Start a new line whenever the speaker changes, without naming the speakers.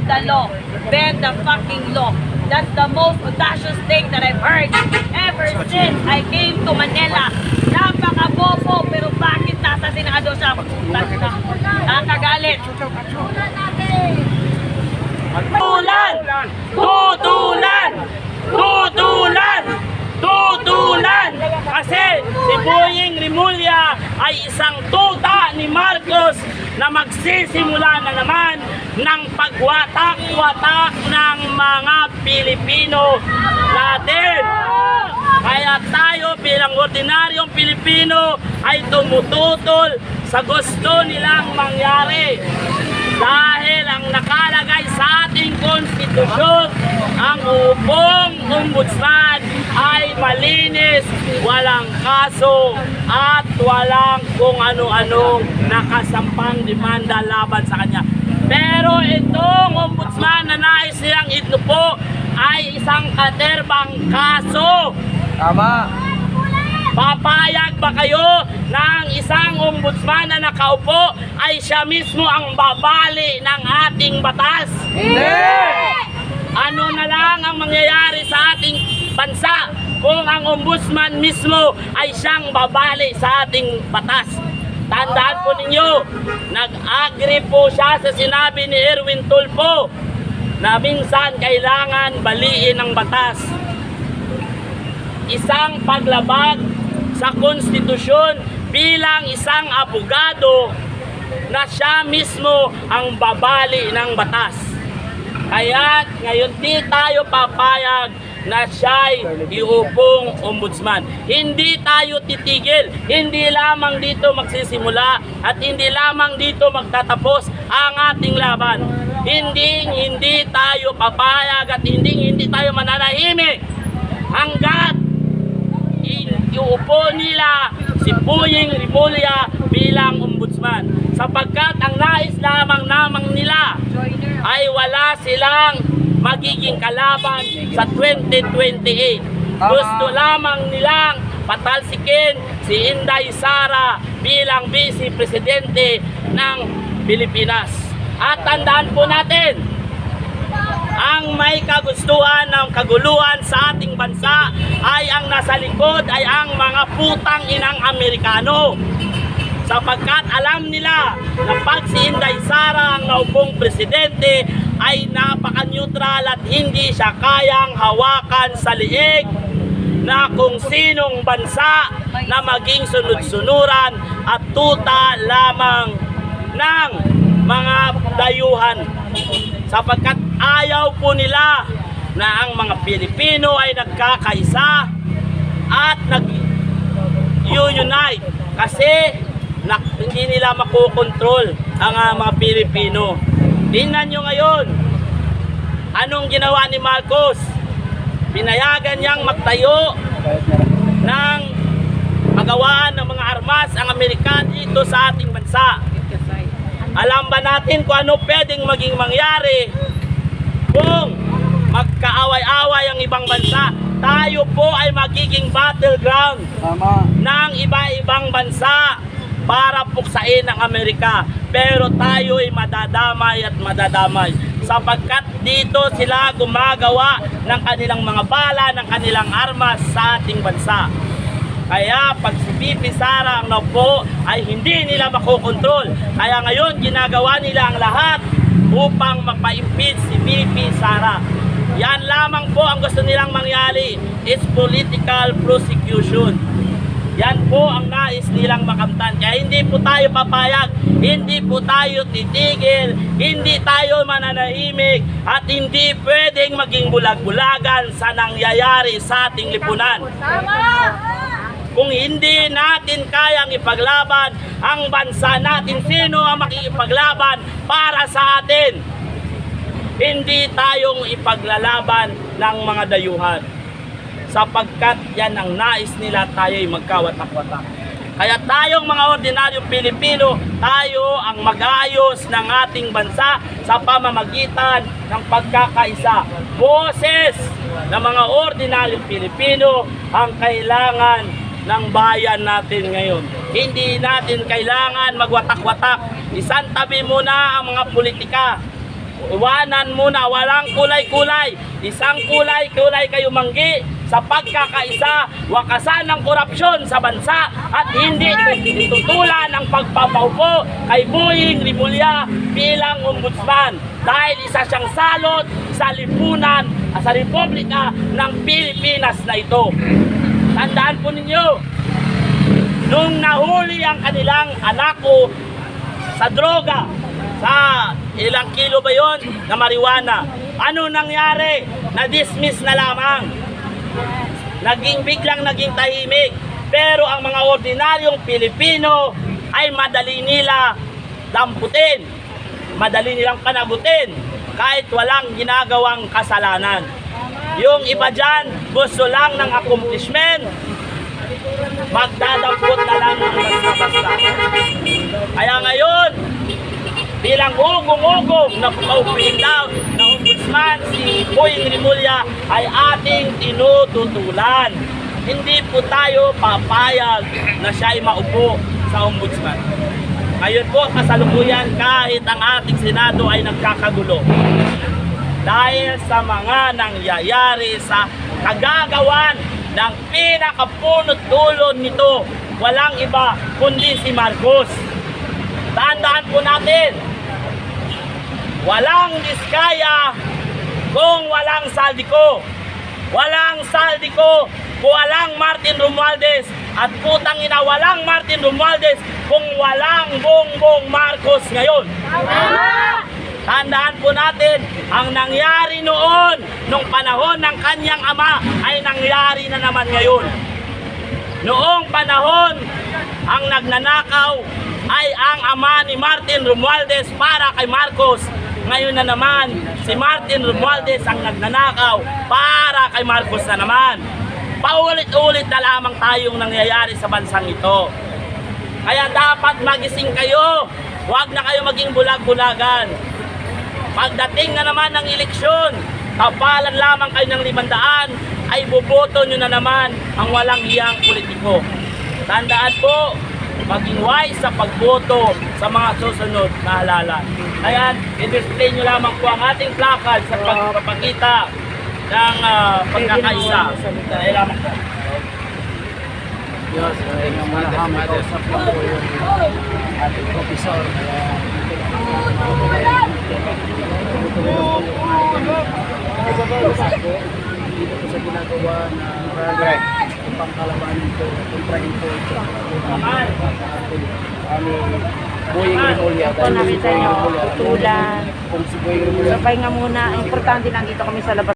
the law. Bend the fucking law. That's the most audacious thing that I've heard ever since I came to Manila. Napaka-bobo, pero bakit nasa Senado siya? Nakakagalit. Tutulan! Tutulan! Tutulan! Tutulan! Kasi si Boying Rimulya ay isang tuta ni Marcos na magsisimula na naman ng pagwatak-watak ng mga Pilipino natin. Kaya tayo bilang ordinaryong Pilipino ay tumututol sa gusto nilang mangyari. Dahil ang nakalagay sa ating konstitusyon, ang upong ombudsman ay malinis, walang kaso at walang kung ano-anong nakasampang demanda laban sa kanya. Pero itong ombudsman na nais silang inupo ay isang katerbang kaso.
Tama.
Papayag ba kayo na ang isang ombudsman na nakaupo ay siya mismo ang babali ng ating batas?
Hindi!
Ano na lang ang mangyayari sa ating bansa kung ang ombudsman mismo ay siyang babali sa ating batas? Tandaan po ninyo, nag-agree po siya sa sinabi ni Erwin Tulfo na minsan kailangan baliin ang batas. Isang paglabag sa konstitusyon bilang isang abogado na siya mismo ang babali ng batas. Kaya ngayon di tayo papayag na siya'y iupong ombudsman. Hindi tayo titigil, hindi lamang dito magsisimula at hindi lamang dito magtatapos ang ating laban. Hindi tayo papayag at hindi tayo mananahimik hanggat iuupo nila si Boying Rimulya bilang ombudsman. Sapagkat ang nais lamang nila ay wala silang magiging kalaban sa 2028. Gusto lamang nilang patalsikin si Inday Sara bilang Vice Presidente ng Pilipinas. At tandaan po natin, ang may kagustuhan ng kaguluhan sa ating bansa ay ang nasa likod ay ang mga putang inang Amerikano. Sapagkat alam nila na pag si Inday Sara ang naupong presidente ay napaka-neutral at hindi siya kayang hawakan sa liig na kung sinong bansa na maging sunod-sunuran at tuta lamang ng mga dayuhan. Sapagkat ayaw po nila na ang mga Pilipino ay nagkakaisa at nag-unite kasi hindi nila makokontrol ang mga Pilipino. Tingnan nyo ngayon, anong ginawa ni Marcos? Pinayagan niyang magtayo ng magawaan ng mga armas ang Amerika dito sa ating bansa. Alam ba natin kung ano pwedeng maging mangyari kung magkaaway-away ang ibang bansa? Tayo po ay magiging battleground ng iba-ibang bansa para puksain ang Amerika. Pero tayo ay madadamay at madadamay sapagkat dito sila gumagawa ng kanilang mga bala, ng kanilang armas sa ating bansa. Kaya pag si VP Sara ang naupo ay hindi nila makokontrol. Kaya ngayon ginagawa nila ang lahat upang mapa-impeach si VP Sara. Yan lamang po ang gusto nilang mangyari, is political prosecution. Yan po ang nais nilang makamtan. Kaya hindi po tayo papayag, hindi po tayo titigil, hindi tayo mananahimik at hindi pwedeng maging bulag-bulagan sa nangyayari sa ating lipunan. Kung hindi natin kayang ipaglaban ang bansa natin, sino ang makikipaglaban para sa atin? Hindi tayong ipaglalaban ng mga dayuhan. Sapagkat yan ang nais nila, tayo'y magkawatak-watak. Kaya tayong mga ordinaryong Pilipino, tayo ang mag-ayos ng ating bansa sa pamamagitan ng pagkakaisa. Boses ng mga ordinaryong Pilipino ang kailangan ng bayan natin ngayon. Hindi natin kailangan magwatak-watak. Isantabi muna ang mga politika. Iwanan muna, walang kulay-kulay. Isang kulay kayo manggi sa pagkakaisa, wakasan ng korupsyon sa bansa at hindi itutulan ang pagpapaupo kay Boying Rimulya bilang ombudsman dahil isa siyang salot sa lipunan sa Republika ng Pilipinas na ito. Tandaan po ninyo, nung nahuli ang kanilang anak ko sa droga, sa ilang kilo ba yon na marijuana, ano nangyari? Na-dismiss na lamang. Biglang naging tahimik. Pero ang mga ordinaryong Pilipino ay madali nila damputin. Madali nilang panagutin kahit walang ginagawang kasalanan. Yung iba dyan, gusto lang ng accomplishment, magdadampot na lang ng basta-basta. Kaya ngayon, bilang ugong-ugong na paupiling daw na ombudsman, si Boying Rimulya ay ating tinututulan. Hindi po tayo papayag na siya ay maupo sa ombudsman. Ngayon po, kasalukuyan kahit ang ating Senado ay nagkakagulo. Dahil sa mga nangyayari sa kagagawan ng pinakapunot dulo nito, walang iba kundi si Marcos. Tandaan po natin, walang diskaya kung walang saldiko. Walang saldiko kung walang Martin Romualdez. At putang ina, walang Martin Romualdez kung walang Bongbong Marcos ngayon. Tandaan po natin, ang nangyari noon, nung panahon ng kanyang ama, ay nangyari na naman ngayon. Noong panahon, ang nagnanakaw ay ang ama ni Martin Romualdez para kay Marcos. Ngayon na naman, si Martin Romualdez ang nagnanakaw para kay Marcos na naman. Paulit-ulit na lamang tayong nangyayari sa bansang ito. Kaya dapat magising kayo, huwag na kayo maging bulag-bulagan. Pagdating na naman ng eleksyon, tapalan lamang kayo ng 500, ay boboto nyo na naman ang walang hiyang politiko. Tandaan po, maging wise sa pagboto sa mga susunod na halalan. Kaya, i-display nyo lamang po ang ating placard sa pagpapakita ng pagkakaisa. Kaya lamang po.
Diyos, ay manahamay kausap na po yung ating professor. Dito po sa ginagawa na pangkalabanin po, kontrahin po ito. Boying Rimulya.
Kung nakita nyo, tutulan.
Kung si Boying Rimulya.
Sabay nga muna, importante lang dito kami sa labas.